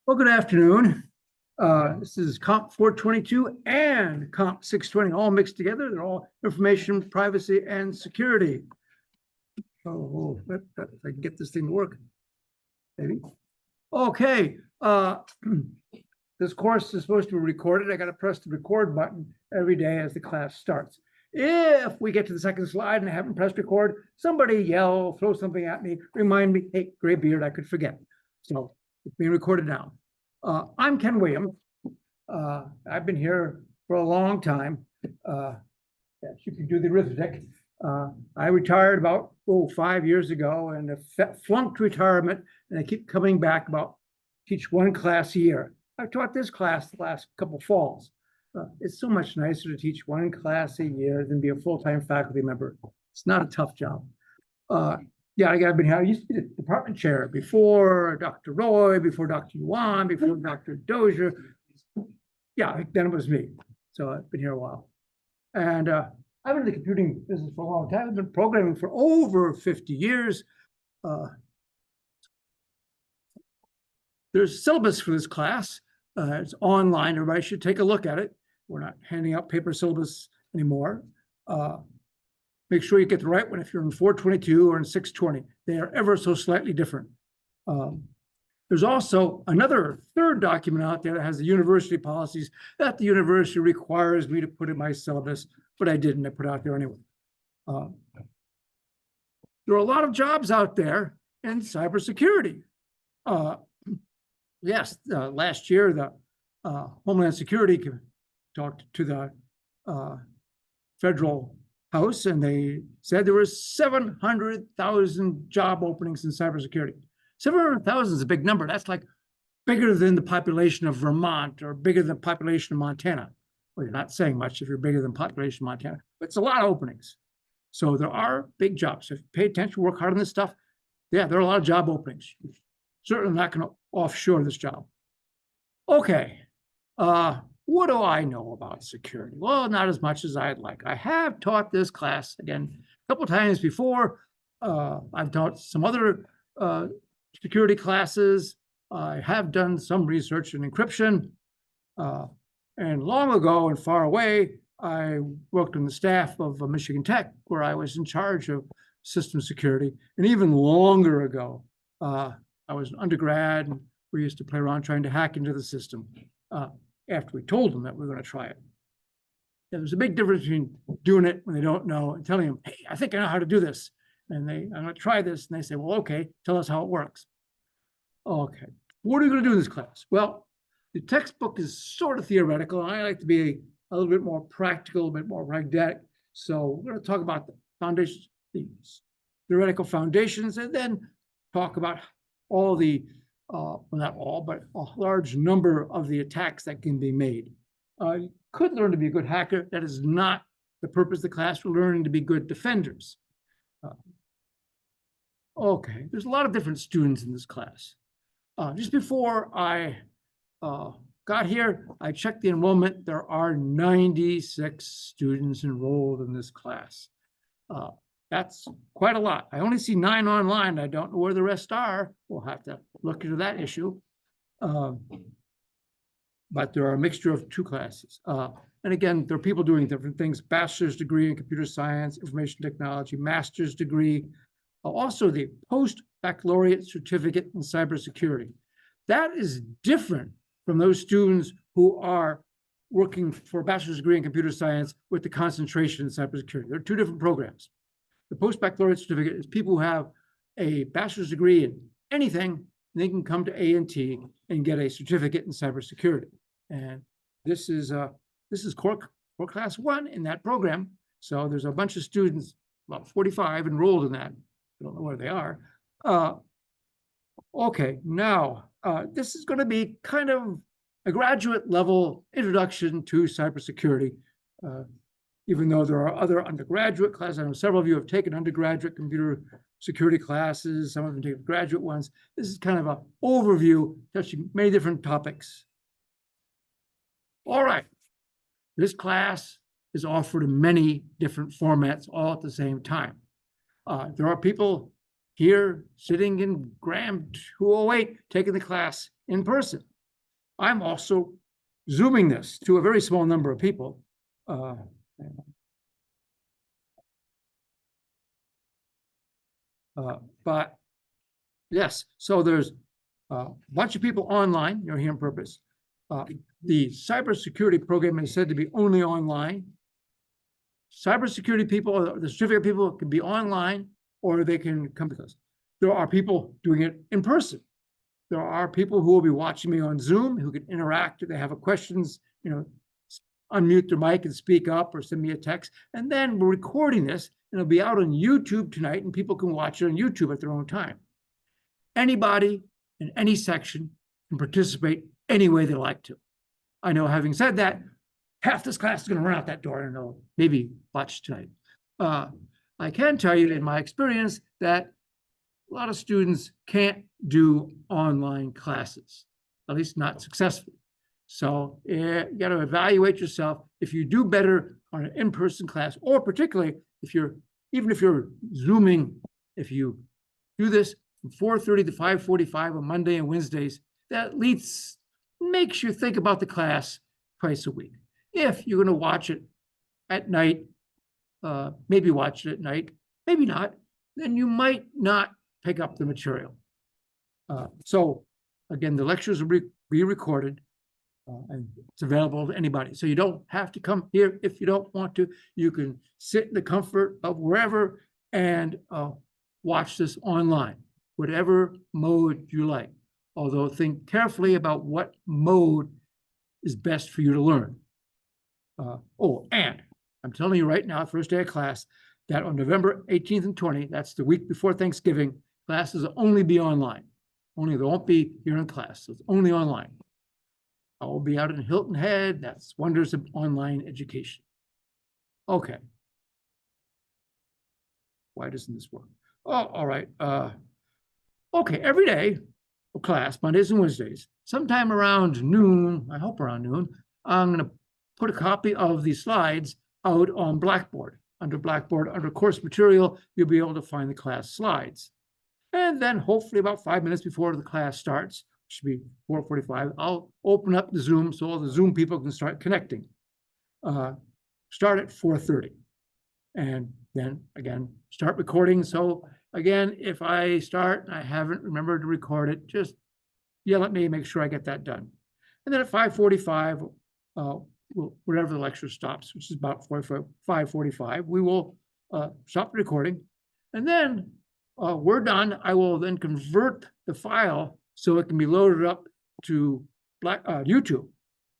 Well, good afternoon. This is COMP422 and COMP620 all mixed together. They're all information, privacy, and security. Oh, if I can get this thing to work, maybe. Okay. This course is supposed to be recorded. I got to press the record button every day as the class starts. If we get to the second slide and I haven't pressed record, somebody yell, throw something at me, remind me, hey, gray beard, I could forget. So it's being recorded now. I'm Ken Williams. I've been here for a long time. Yes, you can do the arithmetic. I retired about 5 years ago and flunked retirement, and I keep coming back teach one class a year. I've taught this class the last couple falls. It's so much nicer to teach one class a year than be a full-time faculty member. It's not a tough job. Yeah, I've been here. I used to be the department chair before Dr. Roy, before Dr. Yuan, before Dr. Dozier. Yeah, then it was me. So I've been here a while. And I've been in the computing business for a long time. I've been programming for over 50 years. There's a syllabus for this class. It's online. Everybody should take a look at it. We're not handing out paper syllabus anymore. Make sure you get the right one if you're in 422 or in 620. They are ever so slightly different. There's also another third document out there that has the university policies that the university requires me to put in my syllabus, but I didn't. I put it out there anyway. There are a lot of jobs out there in cybersecurity. Yes, last year, the Homeland Security talked to the federal House, and they said there were 700,000 job openings in cybersecurity. 700,000 is a big number. That's like bigger than the population of Vermont or bigger than the population of Montana. Well, you're not saying much if you're bigger than the population of Montana, but it's a lot of openings. So there are big jobs. If you pay attention, work hard on this stuff, yeah, there are a lot of job openings. You're certainly not going to offshore this job. Okay. What do I know about security? Well, not as much as I'd like. I have taught this class, again, a couple of times before. I've taught some other security classes. I have done some research in encryption. And long ago and far away, I worked on the staff of Michigan Tech, where I was in charge of system security. And even longer ago, I was an undergrad, and we used to play around trying to hack into the system. After we told them that we were going to try it. Yeah, there's a big difference between doing it when they don't know and telling them, hey, I think I know how to do this. And I'm going to try this. And they say, well, okay, tell us how it works. Okay, what are you going to do in this class? Well, the textbook is sort of theoretical. And I like to be a little bit more practical, a bit more pragmatic. So we're going to talk about the foundations, the theoretical foundations, and then talk about all the well, not all, but a large number of the attacks that can be made. You could learn to be a good hacker. That is not the purpose of the class. We're learning to be good defenders. Okay, there's a lot of different students in this class. Just before I got here, I checked the enrollment. There are 96 students enrolled in this class. That's quite a lot. I only see 9 online. I don't know where the rest are. We'll have to look into that issue. But there are a mixture of 2 classes. And again, there are people doing different things: bachelor's degree in computer science, information technology, master's degree, also the post-baccalaureate certificate in cybersecurity. That is different from those students who are working for a bachelor's degree in computer science with the concentration in cybersecurity. There are 2 different programs. The post-baccalaureate certificate is people who have a bachelor's degree in anything, and they can come to A&T and get a certificate in cybersecurity. And this is core class 1 in that program. So there's a bunch of students, about 45 enrolled in that. I don't know where they are. Okay, now this is going to be kind of a graduate level introduction to cybersecurity. Even though there are other undergraduate classes. I know several of you have taken undergraduate computer security classes. Some of them take graduate ones. This is kind of an overview touching many different topics. All right. This class is offered in many different formats all at the same time. There are people here sitting in Graham 208 taking the class in person. I'm also Zooming this to a very small number of people. But yes, so there's a bunch of people online, here on purpose. The cybersecurity program is said to be only online. Cybersecurity people, or the certificate people, can be online, or they can come to us. There are people doing it in person. There are people who will be watching me on Zoom who can interact if they have questions, unmute their mic and speak up or send me a text. And then we're recording this, and it'll be out on YouTube tonight, and people can watch it on YouTube at their own time. Anybody in any section can participate any way they like to. I know, having said that, half this class is going to run out that door and they'll maybe watch tonight. I can tell you in my experience that a lot of students can't do online classes, at least not successfully. So you got to evaluate yourself. If you do better on an in-person class, or particularly even if you're Zooming, if you do this from 4:30 to 5:45 on Monday and Wednesdays, that at least makes you think about the class twice a week. If you're going to watch it at night, maybe watch it at night, maybe not, then you might not pick up the material. So again, the lectures will be recorded, and it's available to anybody. So you don't have to come here if you don't want to. You can sit in the comfort of wherever and watch this online, whatever mode you like. Although think carefully about what mode is best for you to learn. And I'm telling you right now, first day of class, that on November 18th and 20th, that's the week before Thanksgiving, classes will only be online. Only they won't be here in class. So it's only online. I will be out in Hilton Head. That's wonders of online education. Okay. Why doesn't this work? Oh, all right. Okay, every day of class, Mondays and Wednesdays, sometime around noon, I hope around noon, I'm going to put a copy of the slides out on Blackboard. Under Blackboard, under course material, you'll be able to find the class slides. And then hopefully about 5 minutes before the class starts, should be 4:45, I'll open up the Zoom so all the Zoom people can start connecting. Start at 4:30. And then again, start recording. So again, if I start and I haven't remembered to record it, just yell at me, make sure I get that done. And then at 5:45, wherever the lecture stops, which is about 5:45, we will stop the recording. And then we're done. I will then convert the file so it can be loaded up to YouTube.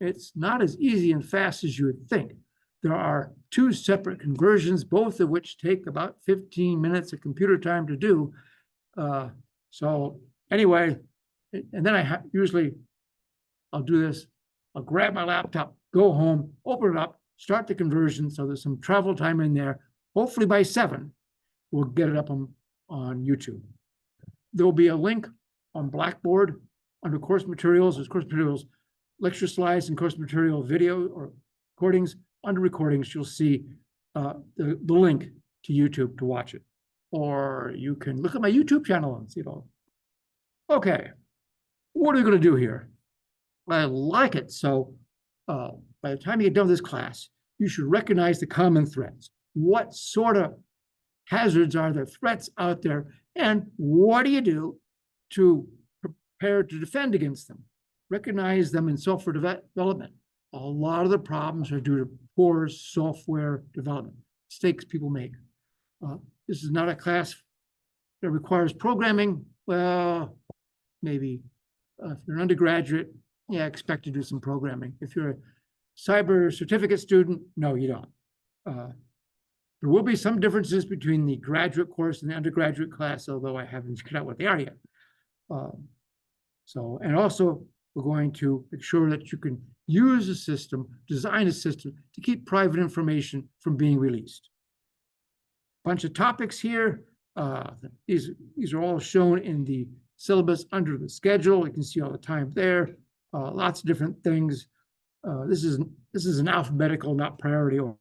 It's not as easy and fast as you would think. There are 2 separate conversions, both of which take about 15 minutes of computer time to do. So anyway, and then usually I'll do this. I'll grab my laptop, go home, open it up, start the conversion. So there's some travel time in there. Hopefully by 7, we'll get it up on YouTube. There will be a link on Blackboard under course materials. There's course materials, lecture slides, and course material video or recordings. Under recordings, you'll see the link to YouTube to watch it. Or you can look at my YouTube channel and see it all. Okay, what are we going to do here? I like it. So by the time you get done with this class, you should recognize the common threads. What sort of hazards are there, threats out there, and what do you do to prepare to defend against them? Recognize them in software development. A lot of the problems are due to poor software development, mistakes people make. This is not a class that requires programming. Well, maybe if you're an undergraduate, yeah, expect to do some programming. If you're a cyber certificate student, no, you don't. There will be some differences between the graduate course and the undergraduate class, although I haven't figured out what they are yet. And also, we're going to make sure that you can use a system, design a system to keep private information from being released. Bunch of topics here. These are all shown in the syllabus under the schedule. You can see all the time there. Lots of different things. This is an alphabetical, not priority order.